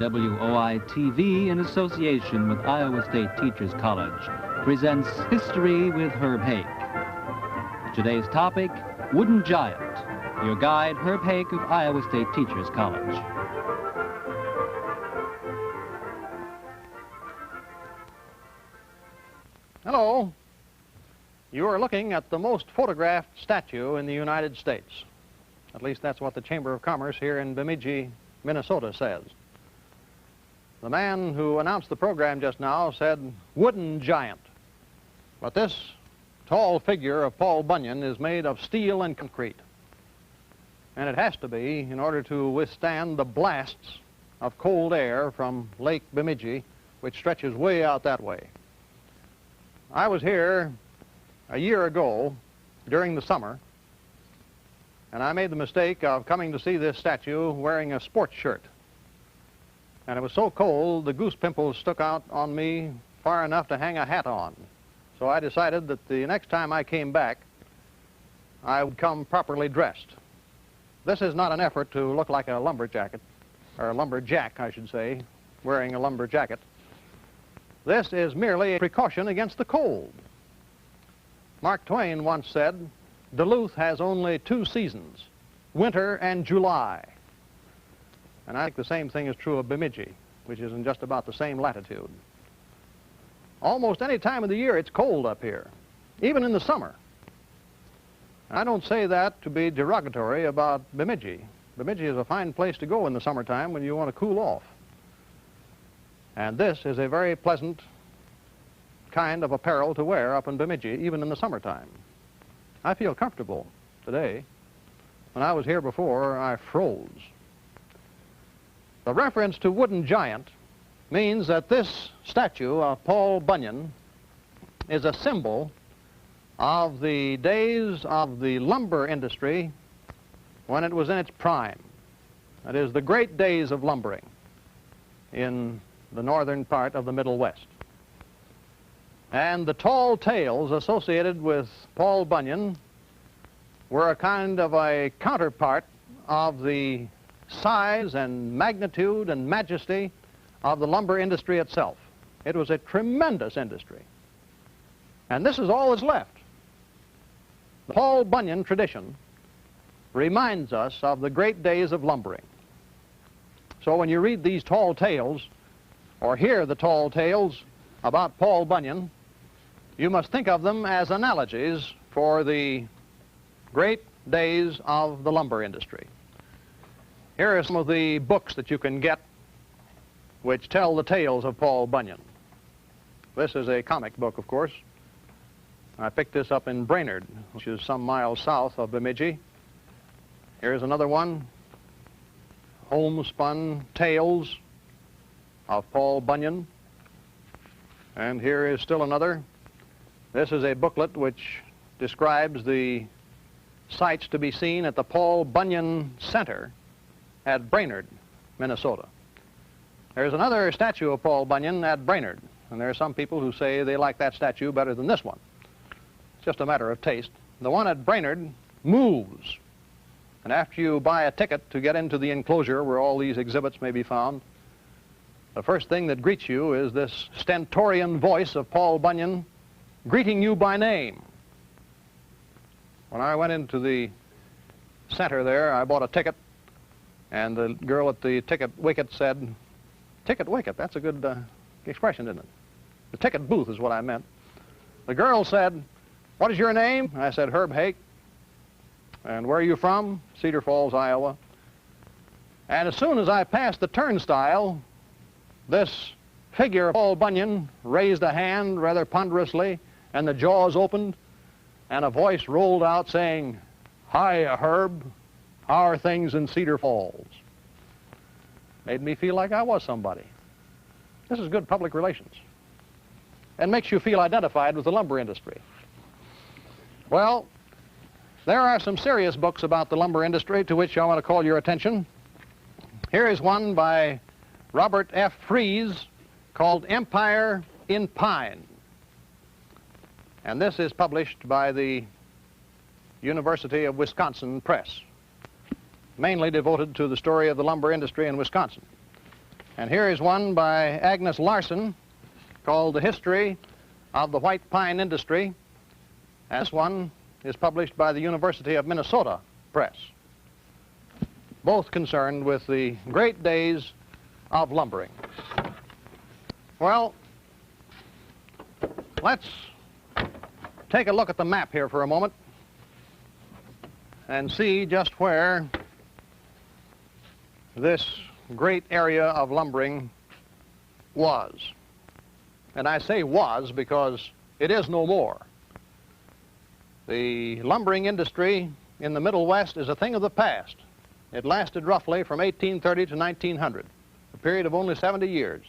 WOI-TV, in association with Iowa State Teachers College, presents History with Herb Hake. Today's topic, Wooden Giant. Your guide, Herb Hake of Iowa State Teachers College. Hello. You are looking at the most photographed statue in the United States. At least that's what the Chamber of Commerce here in Bemidji, Minnesota says. The man who announced the program just now said, wooden giant. But this tall figure of Paul Bunyan is made of steel and concrete. And it has to be in order to withstand the blasts of cold air from Lake Bemidji, which stretches way out that way. I was here a year ago during the summer, and I made the mistake of coming to see this statue wearing a sports shirt. And it was so cold, the goose pimples stuck out on me far enough to hang a hat on. So I decided that the next time I came back, I would come properly dressed. This is not an effort to look like a lumberjack, or a lumberjack, I should say, wearing a lumber jacket. This is merely a precaution against the cold. Mark Twain once said, Duluth has only two seasons, winter and July. And I think the same thing is true of Bemidji, which is in just about the same latitude. Almost any time of the year it's cold up here, even in the summer. I don't say that to be derogatory about Bemidji. Bemidji is a fine place to go in the summertime when you want to cool off. And this is a very pleasant kind of apparel to wear up in Bemidji, even in the summertime. I feel comfortable today. When I was here before, I froze. The reference to wooden giant means that this statue of Paul Bunyan is a symbol of the days of the lumber industry when it was in its prime. That is, the great days of lumbering in the northern part of the Middle West. And the tall tales associated with Paul Bunyan were a kind of a counterpart of the size and magnitude and majesty of the lumber industry itself. It was a tremendous industry. And this is all that's left. The Paul Bunyan tradition reminds us of the great days of lumbering. So when you read these tall tales, or hear the tall tales about Paul Bunyan, you must think of them as analogies for the great days of the lumber industry. Here are some of the books that you can get which tell the tales of Paul Bunyan. This is a comic book, of course. I picked this up in Brainerd, which is some miles south of Bemidji. Here's another one, Homespun Tales of Paul Bunyan. And here is still another. This is a booklet which describes the sights to be seen at the Paul Bunyan Center at Brainerd, Minnesota. There's another statue of Paul Bunyan at Brainerd, and there are some people who say they like that statue better than this one. It's just a matter of taste. The one at Brainerd moves, and after you buy a ticket to get into the enclosure where all these exhibits may be found, the first thing that greets you is this stentorian voice of Paul Bunyan greeting you by name. When I went into the center there, I bought a ticket, and the girl at the ticket wicket said, ticket wicket, that's a good expression, isn't it? The ticket booth is what I meant. The girl said, what is your name? I said, Herb Hake. And where are you from? Cedar Falls, Iowa. And as soon as I passed the turnstile, this figure of Paul Bunyan raised a hand rather ponderously, and the jaws opened, and a voice rolled out saying, "Hiya, Herb. How are things in Cedar Falls?" Made me feel like I was somebody. This is good public relations. And makes you feel identified with the lumber industry. Well, there are some serious books about the lumber industry to which I want to call your attention. Here is one by Robert F. Fries called Empire in Pine. And this is published by the University of Wisconsin Press, mainly devoted to the story of the lumber industry in Wisconsin. And here is one by Agnes Larson called The History of the White Pine Industry. And this one is published by the University of Minnesota Press, both concerned with the great days of lumbering. Well, let's take a look at the map here for a moment and see just where this great area of lumbering was. And I say was because it is no more. The lumbering industry in the Middle West is a thing of the past. It lasted roughly from 1830 to 1900, a period of only 70 years.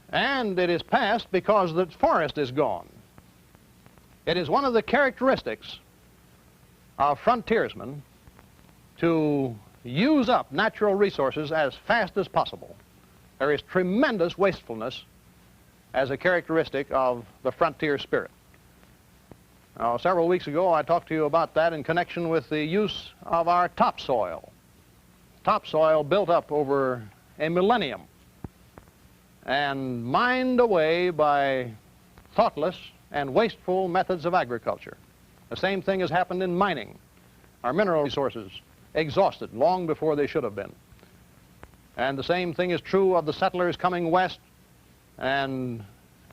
And it is past because the forest is gone. It is one of the characteristics of frontiersmen to use up natural resources as fast as possible. There is tremendous wastefulness as a characteristic of the frontier spirit. Now, several weeks ago, I talked to you about that in connection with the use of our topsoil. Topsoil built up over a millennium and mined away by thoughtless and wasteful methods of agriculture. The same thing has happened in mining. Our mineral resources exhausted long before they should have been. And the same thing is true of the settlers coming west and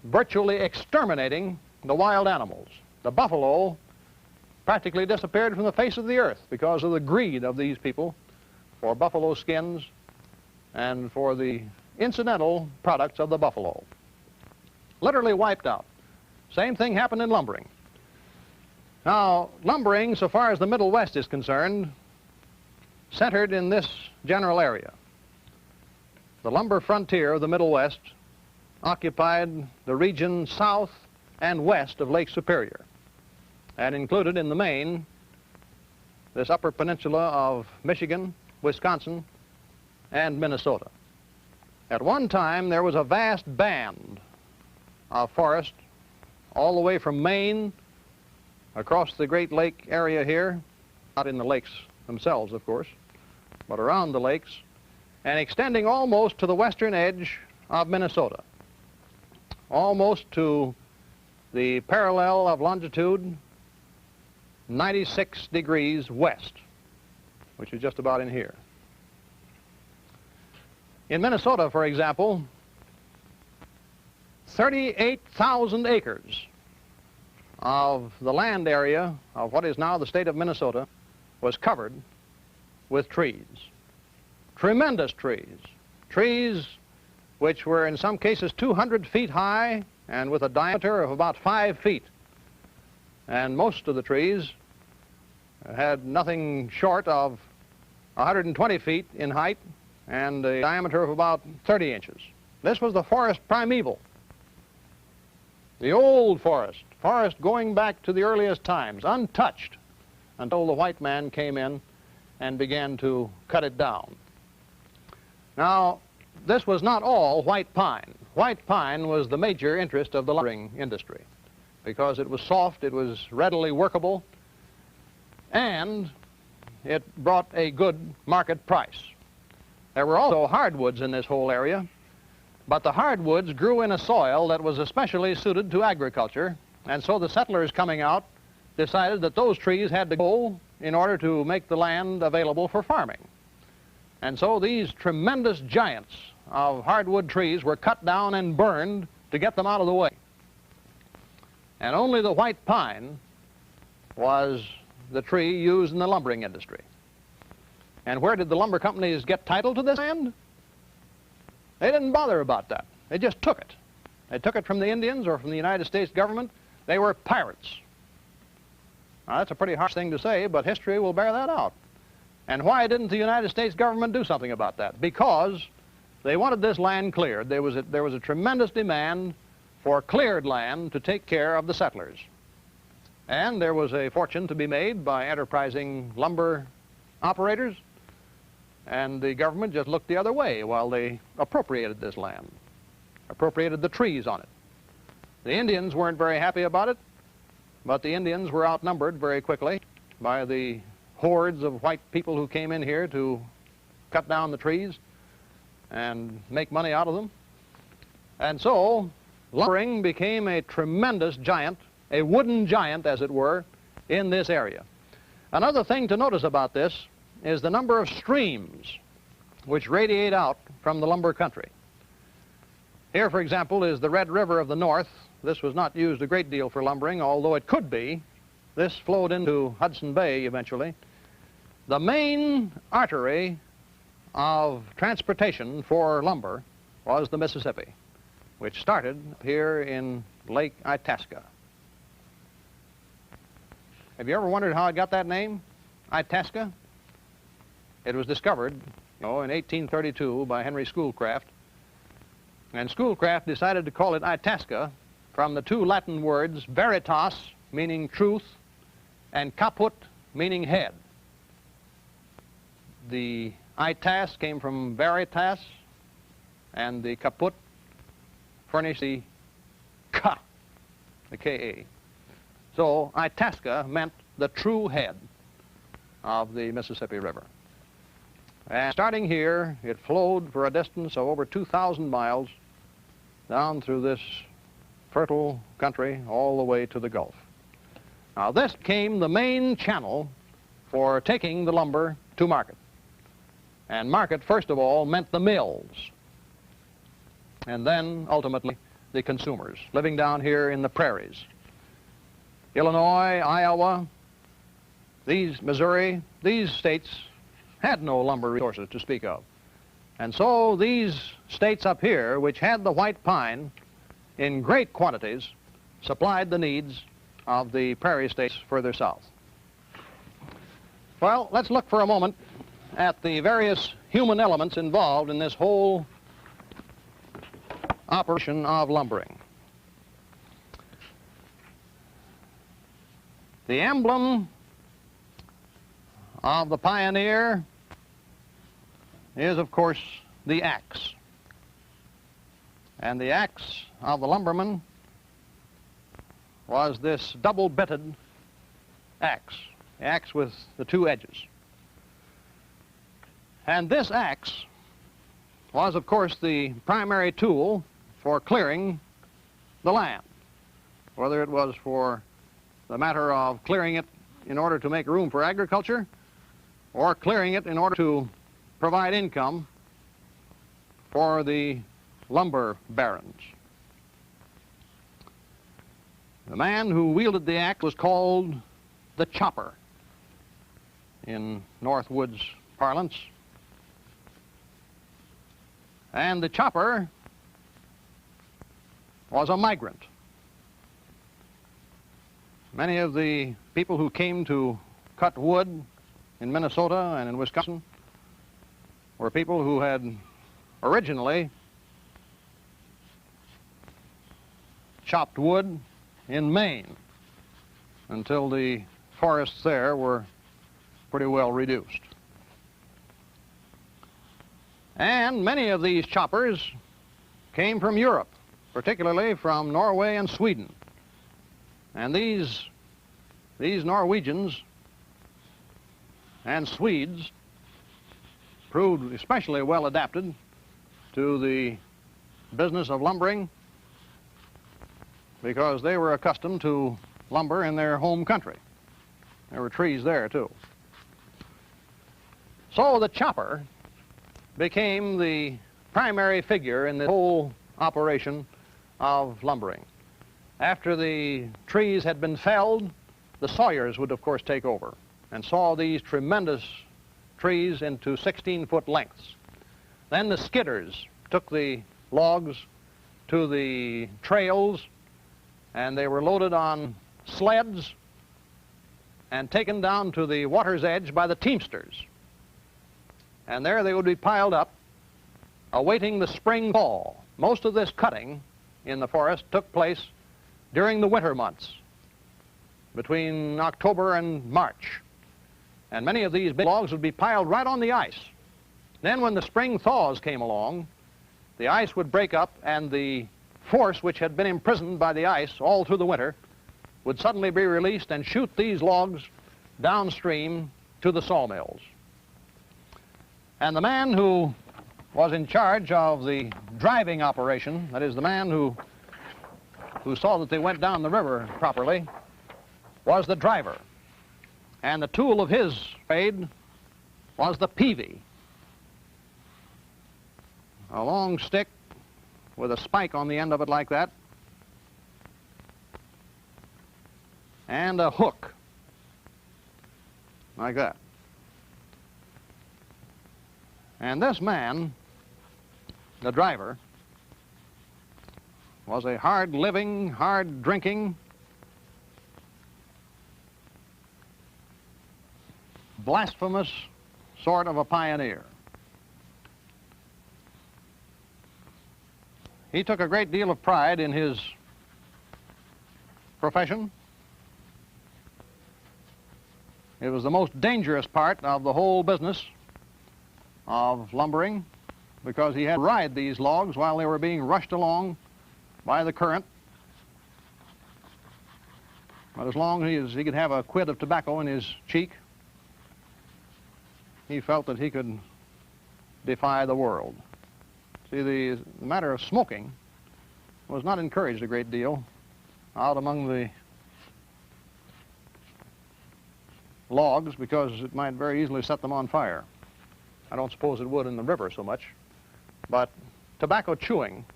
virtually exterminating the wild animals. The buffalo practically disappeared from the face of the earth because of the greed of these people for buffalo skins and for the incidental products of the buffalo. Literally wiped out. Same thing happened in lumbering. Now, lumbering, so far as the Middle West is concerned, centered in this general area. The lumber frontier of the Middle West occupied the region south and west of Lake Superior and included in the main this upper peninsula of Michigan, Wisconsin, and Minnesota. At one time, there was a vast band of forest all the way from Maine across the Great Lake area here, not in the lakes themselves, of course, but around the lakes, and extending almost to the western edge of Minnesota, almost to the parallel of longitude 96 degrees west, which is just about in here. In Minnesota, for example, 38,000 acres of the land area of what is now the state of Minnesota was covered with trees. Tremendous trees. Trees which were in some cases 200 feet high and with a diameter of about 5 feet. And most of the trees had nothing short of 120 feet in height and a diameter of about 30 inches. This was the forest primeval. The old forest, forest going back to the earliest times, untouched until the white man came in and began to cut it down. Now, this was not all white pine. White pine was the major interest of the lumbering industry because it was soft, it was readily workable, and it brought a good market price. There were also hardwoods in this whole area, but the hardwoods grew in a soil that was especially suited to agriculture, and so the settlers coming out decided that those trees had to go in order to make the land available for farming. And so these tremendous giants of hardwood trees were cut down and burned to get them out of the way. And only the white pine was the tree used in the lumbering industry. And where did the lumber companies get title to this land? They didn't bother about that. They just took it. They took it from the Indians or from the United States government. They were pirates. Now, that's a pretty harsh thing to say, but history will bear that out. And why didn't the United States government do something about that? Because they wanted this land cleared. There was a tremendous demand for cleared land to take care of the settlers. And there was a fortune to be made by enterprising lumber operators, and the government just looked the other way while they appropriated this land, appropriated the trees on it. The Indians weren't very happy about it, but the Indians were outnumbered very quickly by the hordes of white people who came in here to cut down the trees. and make money out of them. And so lumbering became a tremendous giant, a wooden giant, as it were, in this area. Another thing to notice about this is the number of streams which radiate out from the lumber country. Here, for example, is the Red River of the North. This was not used a great deal for lumbering, although it could be. This flowed into Hudson Bay eventually. The main artery of transportation for lumber was the Mississippi, which started here in Lake Itasca. Have you ever wondered how it got that name, Itasca? It was discovered, in 1832 by Henry Schoolcraft. And Schoolcraft decided to call it Itasca from the two Latin words veritas, meaning truth, and caput, meaning head. The itas came from veritas, and the caput furnished the ka, the K-A. So Itasca meant the true head of the Mississippi River. And starting here, it flowed for a distance of over 2,000 miles down through this fertile country all the way to the Gulf. Now this became the main channel for taking the lumber to market. And market, first of all, meant the mills, and then ultimately the consumers living down here in the prairies. Illinois, Iowa, Missouri, these states had no lumber resources to speak of. And so these states up here, which had the white pine in great quantities, supplied the needs of the prairie states further south. Well, let's look for a moment at the various human elements involved in this whole operation of lumbering. The emblem of the pioneer is, of course, the axe. And the axe of the lumberman was this double-bitted axe, the axe with the two edges. And this axe was, of course, the primary tool for clearing the land, whether it was for the matter of clearing it in order to make room for agriculture or clearing it in order to provide income for the lumber barons. The man who wielded the axe was called the chopper in Northwoods parlance. And the chopper was a migrant. Many of the people who came to cut wood in Minnesota and in Wisconsin were people who had originally chopped wood in Maine until the forests there were pretty well reduced. And many of these choppers came from Europe, particularly from Norway and Sweden. And these Norwegians and Swedes proved especially well adapted to the business of lumbering because they were accustomed to lumber in their home country. There were trees there, too. So the chopper became the primary figure in the whole operation of lumbering. After the trees had been felled, the sawyers would, of course, take over and saw these tremendous trees into 16-foot lengths. Then the skidders took the logs to the trails, and they were loaded on sleds and taken down to the water's edge by the teamsters. And there they would be piled up, awaiting the spring thaw. Most of this cutting in the forest took place during the winter months, between October and March. And many of these big logs would be piled right on the ice. Then when the spring thaws came along, the ice would break up, and the force which had been imprisoned by the ice all through the winter would suddenly be released and shoot these logs downstream to the sawmills. And the man who was in charge of the driving operation. That is, the man who saw that they went down the river properly was the driver. And the tool of his trade was the peavey, a long stick with a spike on the end of it like that, and a hook like that. And this man, the driver, was a hard-living, hard-drinking, blasphemous sort of a pioneer. He took a great deal of pride in his profession. It was the most dangerous part of the whole business of lumbering, because he had to ride these logs while they were being rushed along by the current. But as long as he could have a quid of tobacco in his cheek, he felt that he could defy the world. See, the matter of smoking was not encouraged a great deal out among the logs, because it might very easily set them on fire. I don't suppose it would in the river so much, but tobacco chewing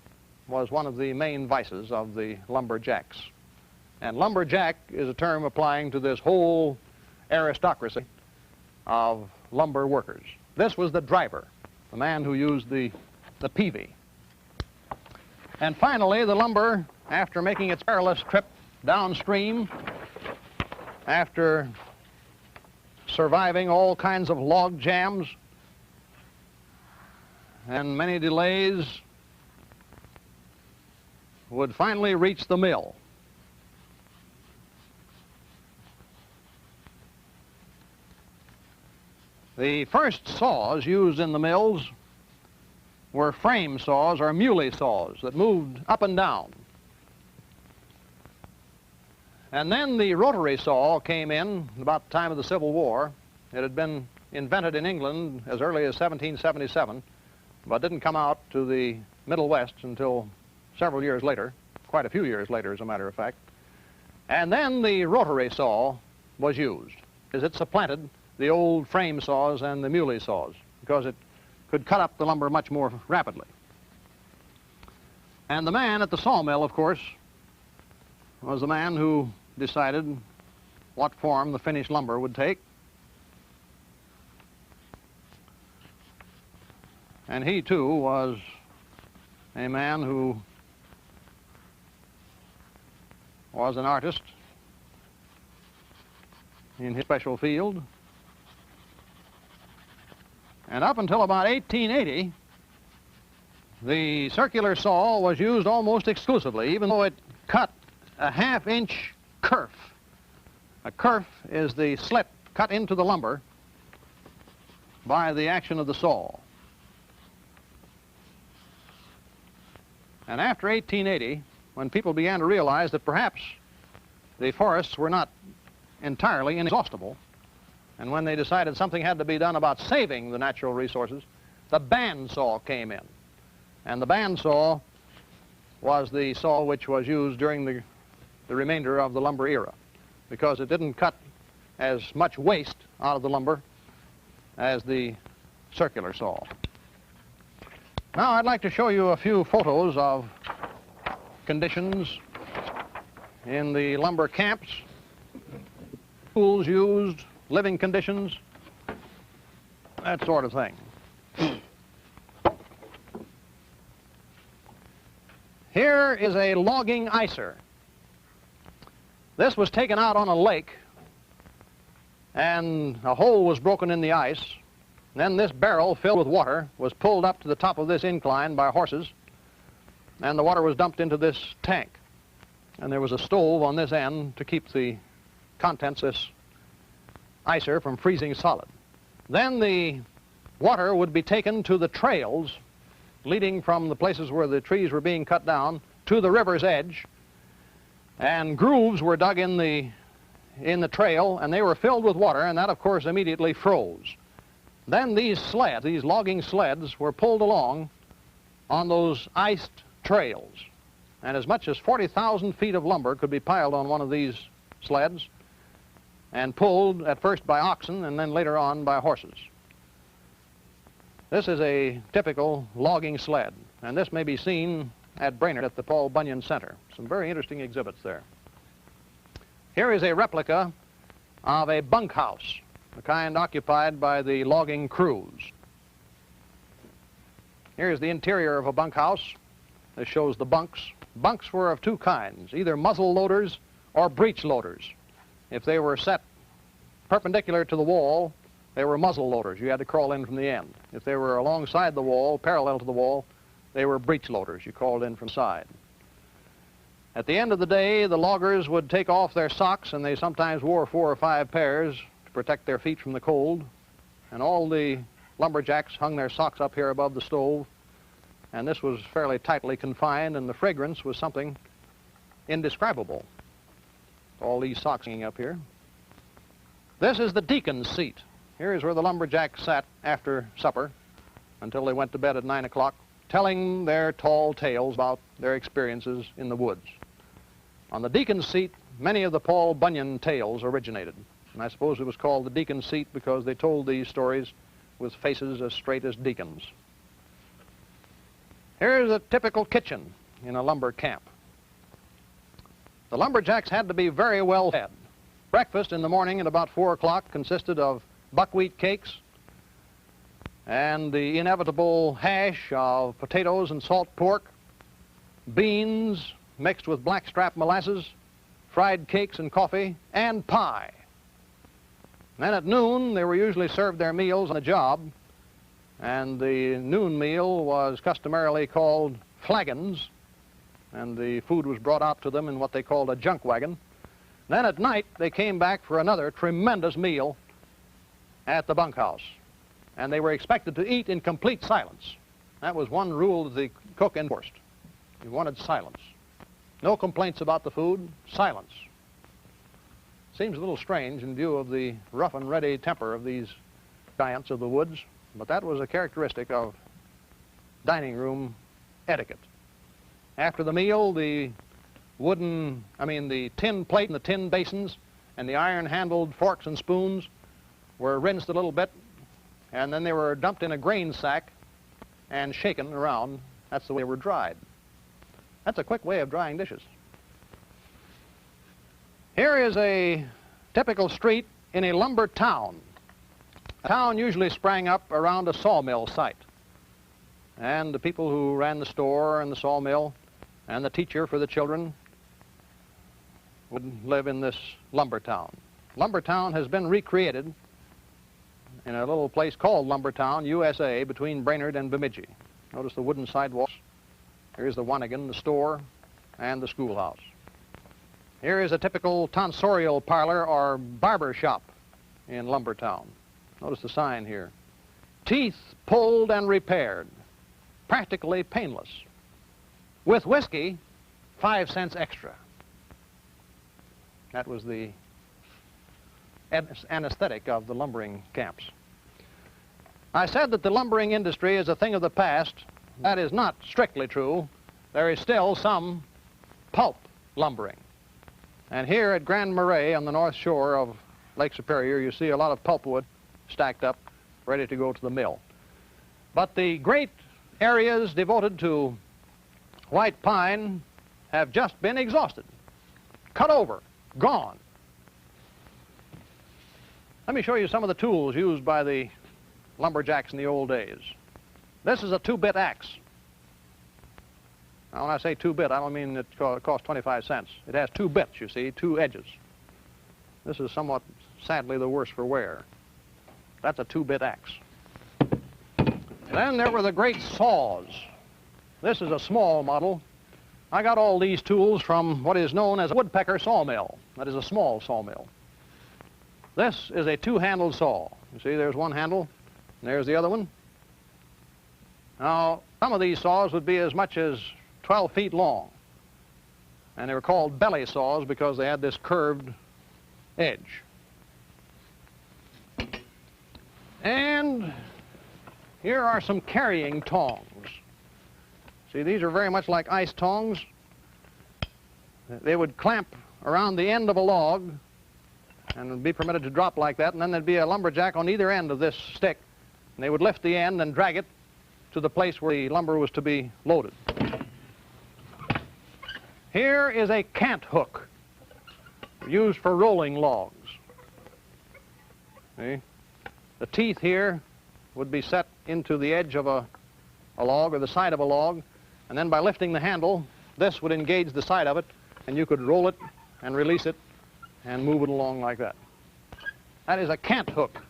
was one of the main vices of the lumberjacks. And lumberjack is a term applying to this whole aristocracy of lumber workers. This was the driver, the man who used the peavey. And finally, the lumber, after making its perilous trip downstream, after surviving all kinds of log jams and many delays, would finally reach the mill. The first saws used in the mills were frame saws or muley saws that moved up and down. And then the rotary saw came in about the time of the Civil War. It had been invented in England as early as 1777, but didn't come out to the Middle West until several years later, quite a few years later, as a matter of fact. And then the rotary saw was used, as it supplanted the old frame saws and the muley saws, because it could cut up the lumber much more rapidly. And the man at the sawmill, of course, was the man who decided what form the finished lumber would take. And he, too, was a man who was an artist in his special field. And up until about 1880, the circular saw was used almost exclusively, even though it cut a half-inch kerf. A kerf is the slit cut into the lumber by the action of the saw. And after 1880, when people began to realize that perhaps the forests were not entirely inexhaustible, and when they decided something had to be done about saving the natural resources, the band saw came in. And the band saw was the saw which was used during the remainder of the lumber era, because it didn't cut as much waste out of the lumber as the circular saw. Now I'd like to show you a few photos of conditions in the lumber camps, tools used, living conditions, that sort of thing. Here is a logging icer. This was taken out on a lake, and a hole was broken in the ice. Then this barrel filled with water was pulled up to the top of this incline by horses, and the water was dumped into this tank. And there was a stove on this end to keep the contents of this icer from freezing solid. Then the water would be taken to the trails leading from the places where the trees were being cut down to the river's edge, and grooves were dug in the trail, and they were filled with water, and that of course immediately froze. Then these sleds, these logging sleds, were pulled along on those iced trails. And as much as 40,000 feet of lumber could be piled on one of these sleds and pulled at first by oxen and then later on by horses. This is a typical logging sled, and this may be seen at Brainerd at the Paul Bunyan Center. Some very interesting exhibits there. Here is a replica of a bunkhouse, the kind occupied by the logging crews. Here's the interior of a bunkhouse. This shows the bunks. Bunks were of two kinds, either muzzle loaders or breech loaders. If they were set perpendicular to the wall, they were muzzle loaders. You had to crawl in from the end. If they were alongside the wall, parallel to the wall, they were breech loaders. You crawled in from the side. At the end of the day, the loggers would take off their socks, and they sometimes wore 4 or 5 pairs to protect their feet from the cold. And all the lumberjacks hung their socks up here above the stove, and this was fairly tightly confined, and the fragrance was something indescribable. All these socks hanging up here. This is the deacon's seat. Here is where the lumberjacks sat after supper until they went to bed at 9 o'clock, telling their tall tales about their experiences in the woods. On the deacon's seat, many of the Paul Bunyan tales originated. And I suppose it was called the deacon's seat because they told these stories with faces as straight as deacons. Here's a typical kitchen in a lumber camp. The lumberjacks had to be very well fed. Breakfast in the morning at about 4 o'clock consisted of buckwheat cakes and the inevitable hash of potatoes and salt pork, beans mixed with blackstrap molasses, fried cakes and coffee, and pie. Then at noon, they were usually served their meals on the job, and the noon meal was customarily called flagons, and the food was brought out to them in what they called a junk wagon. Then at night, they came back for another tremendous meal at the bunkhouse, and they were expected to eat in complete silence. That was one rule that the cook enforced. He wanted silence. No complaints about the food, silence. Seems a little strange in view of the rough and ready temper of these giants of the woods, but that was a characteristic of dining room etiquette. After the meal, the tin plate and the tin basins and the iron-handled forks and spoons were rinsed a little bit, and then they were dumped in a grain sack and shaken around. That's the way they were dried. That's a quick way of drying dishes. Here is a typical street in a lumber town. A town usually sprang up around a sawmill site. And the people who ran the store and the sawmill and the teacher for the children would live in this lumber town. Lumber town has been recreated in a little place called Lumbertown, USA, between Brainerd and Bemidji. Notice the wooden sidewalks. Here's the Wanigan, the store, and the schoolhouse. Here is a typical tonsorial parlor or barber shop in Lumbertown. Notice the sign here. Teeth pulled and repaired, practically painless. With whiskey, 5 cents extra. That was the anesthetic of the lumbering camps. I said that the lumbering industry is a thing of the past. That is not strictly true. There is still some pulp lumbering. And here at Grand Marais on the north shore of Lake Superior, you see a lot of pulpwood stacked up, ready to go to the mill. But the great areas devoted to white pine have just been exhausted, cut over, gone. Let me show you some of the tools used by the lumberjacks in the old days. This is a 2-bit axe. Now, when I say 2-bit, I don't mean it costs 25 cents. It has 2 bits, you see, 2 edges. This is somewhat, sadly, the worse for wear. That's a 2-bit axe. Then there were the great saws. This is a small model. I got all these tools from what is known as a woodpecker sawmill. That is a small sawmill. This is a 2-handled saw. You see, there's one handle, and there's the other one. Now, some of these saws would be as much as 12 feet long, and they were called belly saws because they had this curved edge. And here are some carrying tongs. See, these are very much like ice tongs. They would clamp around the end of a log and would be permitted to drop like that, and then there'd be a lumberjack on either end of this stick, and they would lift the end and drag it to the place where the lumber was to be loaded. Here is a cant hook used for rolling logs. See? The teeth here would be set into the edge of a log or the side of a log, and then by lifting the handle, this would engage the side of it, and you could roll it and release it and move it along like that. That is a cant hook.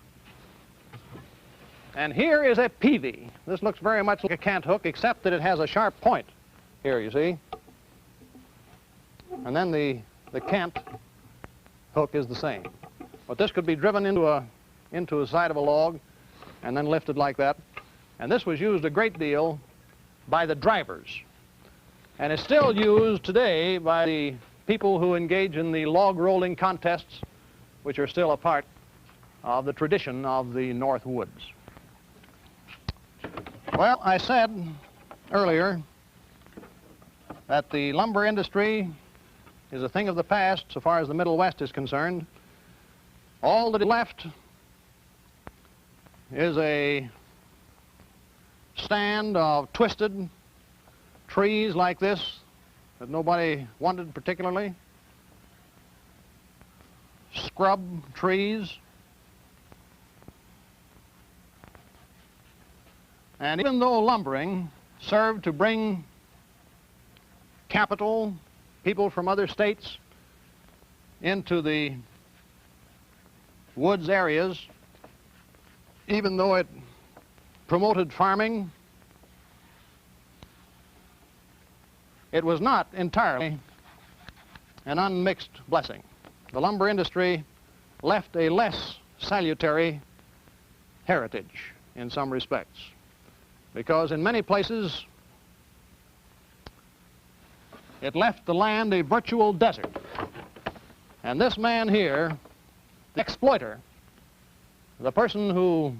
And here is a peavey. This looks very much like a cant hook, except that it has a sharp point here, you see. And then the cant hook is the same. But this could be driven into the side of a log and then lifted like that. And this was used a great deal by the drivers. And is still used today by the people who engage in the log rolling contests, which are still a part of the tradition of the North Woods. Well, I said earlier that the lumber industry is a thing of the past so far as the Middle West is concerned. All that is left is a stand of twisted trees like this that nobody wanted particularly, scrub trees, and even though lumbering served to bring capital, people from other states into the woods areas, even though it promoted farming, it was not entirely an unmixed blessing. The lumber industry left a less salutary heritage in some respects, because in many places it left the land a virtual desert. And this man here, the exploiter, the person who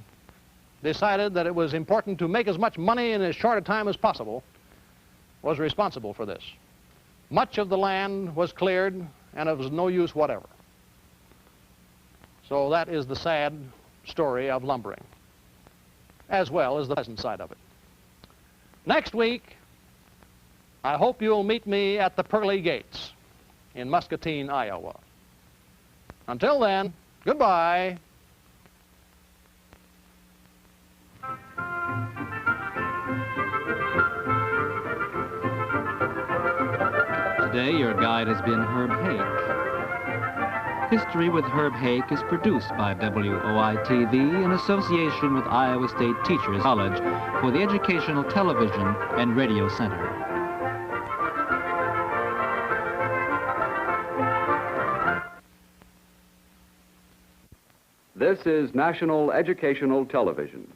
decided that it was important to make as much money in as short a time as possible, was responsible for this. Much of the land was cleared and it was no use whatever. So that is the sad story of lumbering, as well as the pleasant side of it. Next week, I hope you'll meet me at the Pearly Gates in Muscatine, Iowa. Until then, goodbye. Today, your guide has been Herb Hake. History with Herb Hake is produced by WOI-TV in association with Iowa State Teachers College for the Educational Television and Radio Center. This is National Educational Television.